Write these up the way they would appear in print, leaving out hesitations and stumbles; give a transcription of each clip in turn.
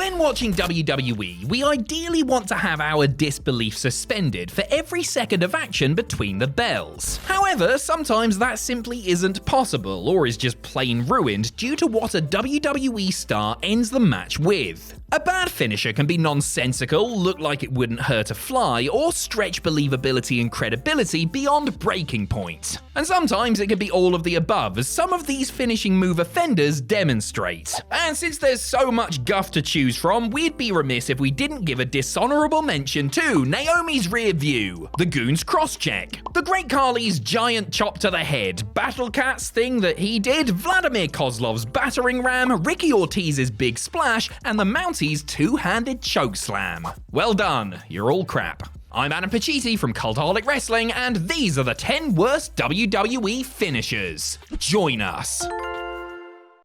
When watching WWE, we ideally want to have our disbelief suspended for every second of action between the bells. However, sometimes that simply isn't possible or is just plain ruined due to what a WWE star ends the match with. A bad finisher can be nonsensical, look like it wouldn't hurt a fly, or stretch believability and credibility beyond breaking point. And sometimes it can be all of the above, as some of these finishing move offenders demonstrate. And since there's so much guff to choose from, we'd be remiss if we didn't give a dishonorable mention to Naomi's rear view, the Goon's cross-check, the Great Khali's giant chop to the head, Battle Cat's thing that he did, Vladimir Kozlov's battering ram, Ricky Ortiz's big splash, and the Mounties' two-handed chokeslam. Well done, you're all crap. I'm Adam Pacitti from Cultaholic Wrestling, and these are the 10 worst WWE finishers. Join us.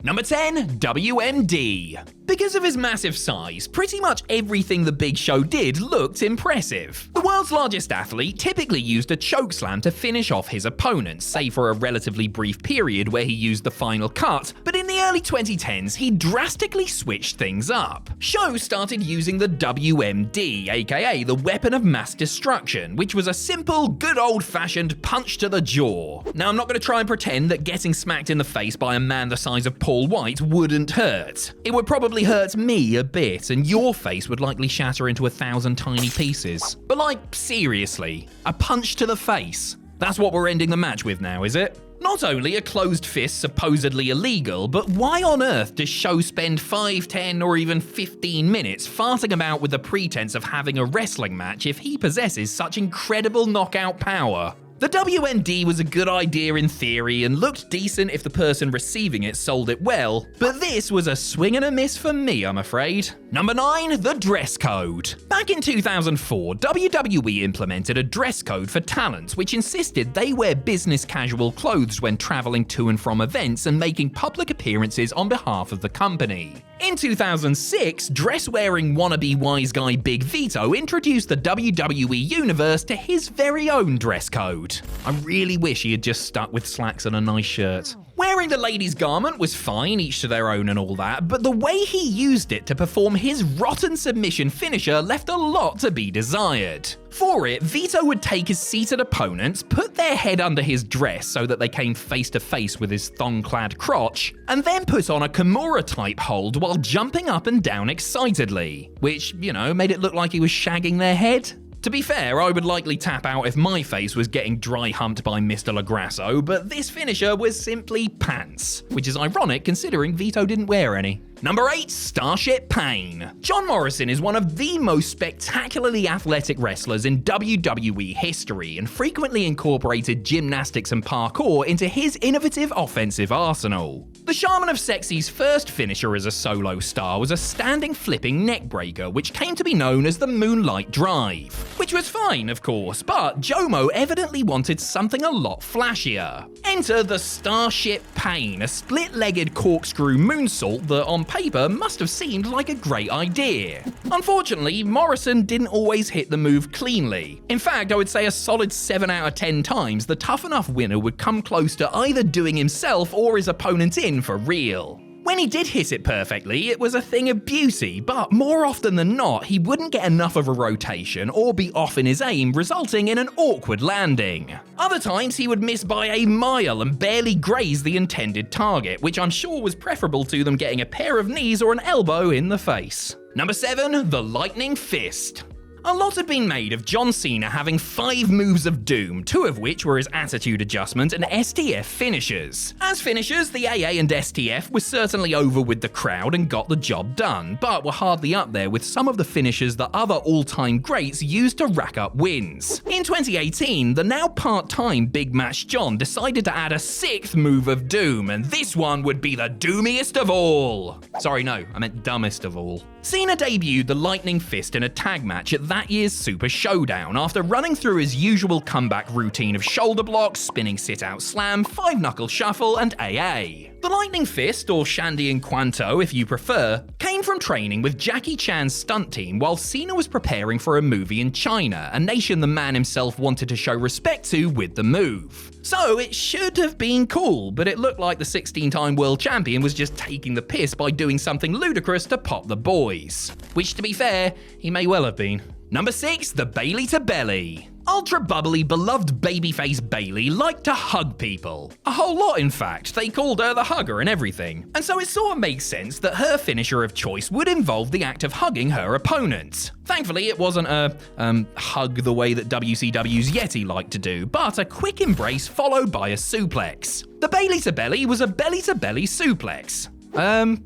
Number 10, WMD. Because of his massive size, pretty much everything the Big Show did looked impressive. The world's largest athlete typically used a chokeslam to finish off his opponents, save for a relatively brief period where he used the final cut, but in the early 2010s, he drastically switched things up. Show started using the WMD, aka the weapon of mass destruction, which was a simple, good old-fashioned punch to the jaw. Now, I'm not going to try and pretend that getting smacked in the face by a man the size of Paul White wouldn't hurt. It would probably hurt me a bit, and your face would likely shatter into 1,000 tiny pieces. But like, seriously, a punch to the face? That's what we're ending the match with now, is it? Not only are closed fists supposedly illegal, but why on earth does Show spend 5, 10, or even 15 minutes farting about with the pretense of having a wrestling match if he possesses such incredible knockout power? The WMD was a good idea in theory and looked decent if the person receiving it sold it well, but this was a swing and a miss for me, I'm afraid. Number 9, the dress code. Back in 2004, WWE implemented a dress code for talent which insisted they wear business casual clothes when traveling to and from events and making public appearances on behalf of the company. In 2006, dress-wearing wannabe wise guy Big Vito introduced the WWE Universe to his very own dress code. I really wish he had just stuck with slacks and a nice shirt. Wearing the ladies' garment was fine, each to their own and all that, but the way he used it to perform his rotten submission finisher left a lot to be desired. For it, Vito would take his seated opponents, put their head under his dress so that they came face to face with his thong-clad crotch, and then put on a Kimura-type hold while jumping up and down excitedly, which, made it look like he was shagging their head. To be fair, I would likely tap out if my face was getting dry humped by Mr. LaGrasso, but this finisher was simply pants, which is ironic considering Vito didn't wear any. Number 8, Starship Pain. John Morrison is one of the most spectacularly athletic wrestlers in WWE history and frequently incorporated gymnastics and parkour into his innovative offensive arsenal. The Shaman of Sexy's first finisher as a solo star was a standing flipping neckbreaker, which came to be known as the Moonlight Drive. Which was fine, of course, but Jomo evidently wanted something a lot flashier. Enter the Starship Pain, a split-legged corkscrew moonsault that on paper must have seemed like a great idea. Unfortunately, Morrison didn't always hit the move cleanly. In fact, I would say a solid 7 out of 10 times the tough enough winner would come close to either doing himself or his opponent in for real. When he did hit it perfectly, it was a thing of beauty, but more often than not, he wouldn't get enough of a rotation or be off in his aim, resulting in an awkward landing. Other times, he would miss by a mile and barely graze the intended target, which I'm sure was preferable to them getting a pair of knees or an elbow in the face. Number 7, the Lightning Fist. A lot had been made of John Cena having 5 moves of doom, 2 of which were his attitude adjustment and STF finishers. As finishers, the AA and STF were certainly over with the crowd and got the job done, but were hardly up there with some of the finishers that other all-time greats used to rack up wins. In 2018, the now part-time Big Match John decided to add a 6th move of doom, and this one would be the doomiest of all. Sorry, no, I meant dumbest of all. Cena debuted the Lightning Fist in a tag match at that year's Super Showdown after running through his usual comeback routine of shoulder blocks, spinning sit-out slam, 5-knuckle shuffle, and AA. The Lightning Fist, or Shandy and Quanto if you prefer, came from training with Jackie Chan's stunt team while Cena was preparing for a movie in China, a nation the man himself wanted to show respect to with the move. So it should have been cool, but it looked like the 16-time world champion was just taking the piss by doing something ludicrous to pop the boys. Which, to be fair, he may well have been. Number 6, the Bayley to Belly. Ultra bubbly, beloved babyface Bayley liked to hug people. A whole lot, in fact. They called her the hugger and everything. And so it sort of makes sense that her finisher of choice would involve the act of hugging her opponent. Thankfully, it wasn't a, hug the way that WCW's Yeti liked to do, but a quick embrace followed by a suplex. The Bayley to Belly was a belly-to-belly suplex.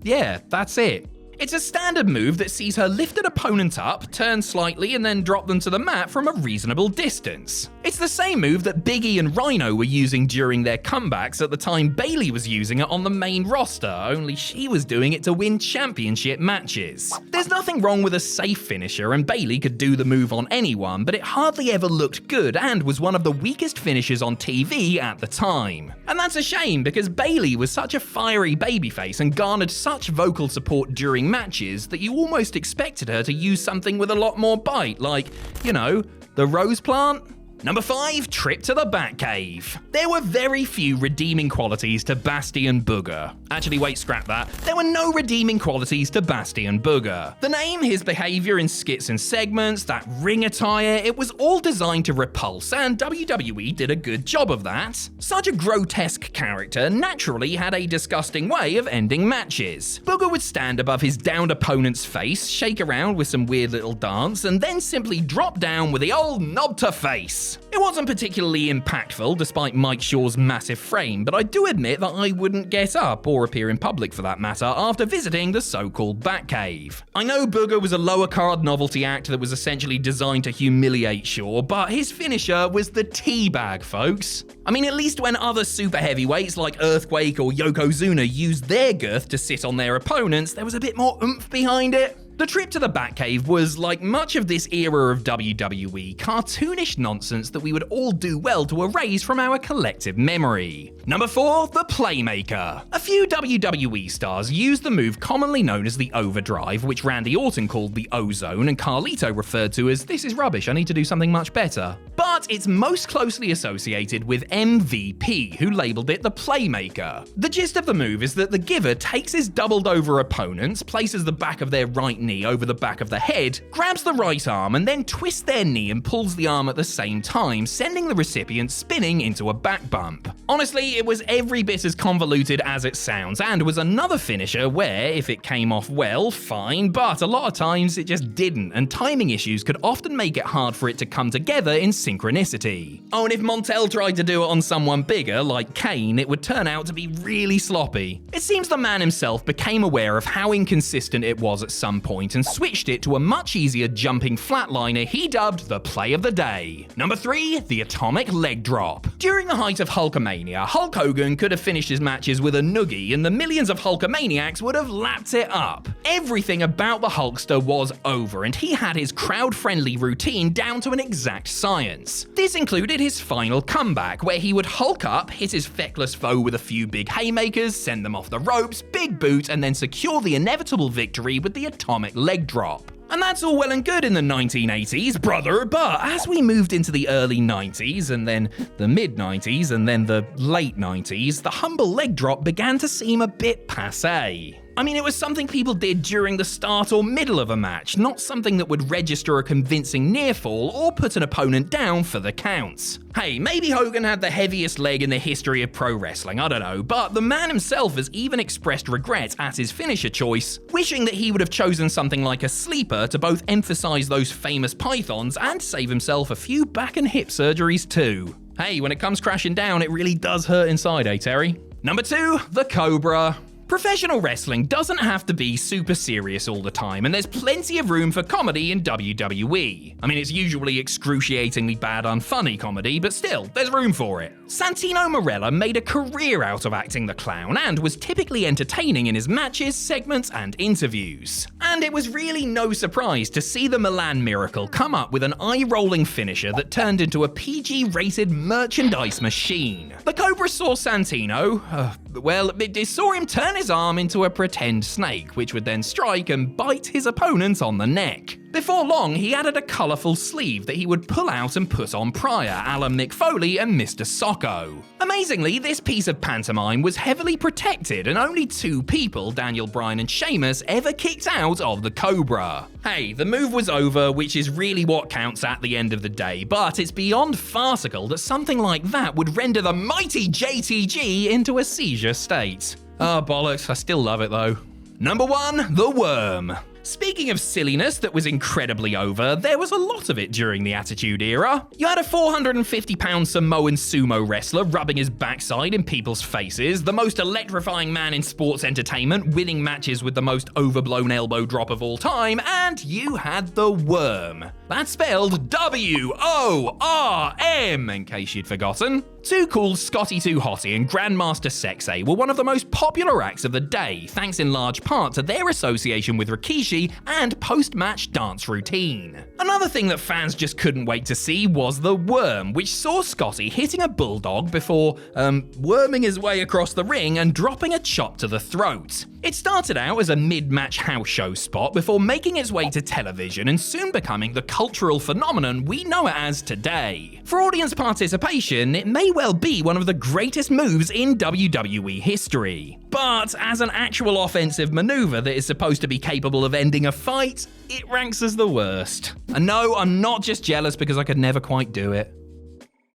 Yeah, that's it. It's a standard move that sees her lift an opponent up, turn slightly, and then drop them to the mat from a reasonable distance. It's the same move that Big E and Rhino were using during their comebacks at the time Bayley was using it on the main roster, only she was doing it to win championship matches. There's nothing wrong with a safe finisher, and Bayley could do the move on anyone, but it hardly ever looked good and was one of the weakest finishers on TV at the time. And that's a shame, because Bayley was such a fiery babyface and garnered such vocal support during matches that you almost expected her to use something with a lot more bite, like, you know, the rose plant? Number 5, trip to the Batcave. There were very few redeeming qualities to Bastion Booger. Actually, wait, scrap that. There were no redeeming qualities to Bastion Booger. The name, his behavior in skits and segments, that ring attire, it was all designed to repulse, and WWE did a good job of that. Such a grotesque character naturally had a disgusting way of ending matches. Booger would stand above his downed opponent's face, shake around with some weird little dance, and then simply drop down with the old knob to face. It wasn't particularly impactful despite Mike Shaw's massive frame, but I do admit that I wouldn't get up, or appear in public for that matter, after visiting the so-called Batcave. I know Booger was a lower card novelty act that was essentially designed to humiliate Shaw, but his finisher was the teabag, folks. I mean, at least when other super heavyweights like Earthquake or Yokozuna used their girth to sit on their opponents, there was a bit more oomph behind it. The trip to the Batcave was, like much of this era of WWE, cartoonish nonsense that we would all do well to erase from our collective memory. Number 4, the Playmaker. A few WWE stars used the move commonly known as the Overdrive, which Randy Orton called the Ozone and Carlito referred to as, "This is rubbish, I need to do something much better." But it's most closely associated with MVP, who labeled it the Playmaker. The gist of the move is that the giver takes his doubled over opponents, places the back of their right knee over the back of the head, grabs the right arm, and then twists their knee and pulls the arm at the same time, sending the recipient spinning into a back bump. Honestly, it was every bit as convoluted as it sounds, and was another finisher where, if it came off well, fine, but a lot of times it just didn't, and timing issues could often make it hard for it to come together in synchronicity. Oh, and if Montel tried to do it on someone bigger, like Kane, it would turn out to be really sloppy. It seems the man himself became aware of how inconsistent it was at some point, and switched it to a much easier jumping flatliner he dubbed the play of the day. Number 3, the Atomic Leg Drop. During the height of Hulkamania, Hulk Hogan could have finished his matches with a noogie, and the millions of Hulkamaniacs would have lapped it up. Everything about the Hulkster was over, and he had his crowd-friendly routine down to an exact science. This included his final comeback, where he would Hulk up, hit his feckless foe with a few big haymakers, send them off the ropes, big boot, and then secure the inevitable victory with the Atomic Leg Drop. And that's all well and good in the 1980s, brother, but as we moved into the early 90s, and then the mid-90s, and then the late 90s, the humble leg drop began to seem a bit passé. I mean, it was something people did during the start or middle of a match, not something that would register a convincing near fall or put an opponent down for the counts. Hey, maybe Hogan had the heaviest leg in the history of pro wrestling, I don't know, but the man himself has even expressed regret at his finisher choice, wishing that he would have chosen something like a sleeper to both emphasize those famous pythons and save himself a few back and hip surgeries too. Hey, when it comes crashing down, it really does hurt inside, eh, Terry? Number 2, the Cobra. Professional wrestling doesn't have to be super serious all the time, and there's plenty of room for comedy in WWE. I mean, it's usually excruciatingly bad, unfunny comedy, but still, there's room for it. Santino Marella made a career out of acting the clown, and was typically entertaining in his matches, segments, and interviews. And it was really no surprise to see the Milan Miracle come up with an eye-rolling finisher that turned into a PG-rated merchandise machine. The Cobra saw Santino, well, it saw him turn his arm into a pretend snake, which would then strike and bite his opponent on the neck. Before long, he added a colourful sleeve that he would pull out and put on prior, a la Mick Foley and Mr. Socko. Amazingly, this piece of pantomime was heavily protected, and only 2 people, Daniel Bryan and Sheamus, ever kicked out of the Cobra. Hey, the move was over, which is really what counts at the end of the day, but it's beyond farcical that something like that would render the mighty JTG into a seizure state. Oh, bollocks, I still love it though. Number 1, the Worm. Speaking of silliness that was incredibly over, there was a lot of it during the Attitude Era. You had a 450-pound Samoan sumo wrestler rubbing his backside in people's faces, the most electrifying man in sports entertainment, winning matches with the most overblown elbow drop of all time, and you had the Worm. That's spelled W-O-R-M, in case you'd forgotten. Too Cool, Scotty 2 Hotty and Grandmaster Sexay were one of the most popular acts of the day, thanks in large part to their association with Rikishi and post-match dance routine. Another thing that fans just couldn't wait to see was the Worm, which saw Scotty hitting a bulldog before, worming his way across the ring and dropping a chop to the throat. It started out as a mid-match house show spot before making its way to television and soon becoming the cultural phenomenon we know it as today. For audience participation, it may well be one of the greatest moves in WWE history. But as an actual offensive maneuver that is supposed to be capable of ending a fight, it ranks as the worst. And no, I'm not just jealous because I could never quite do it.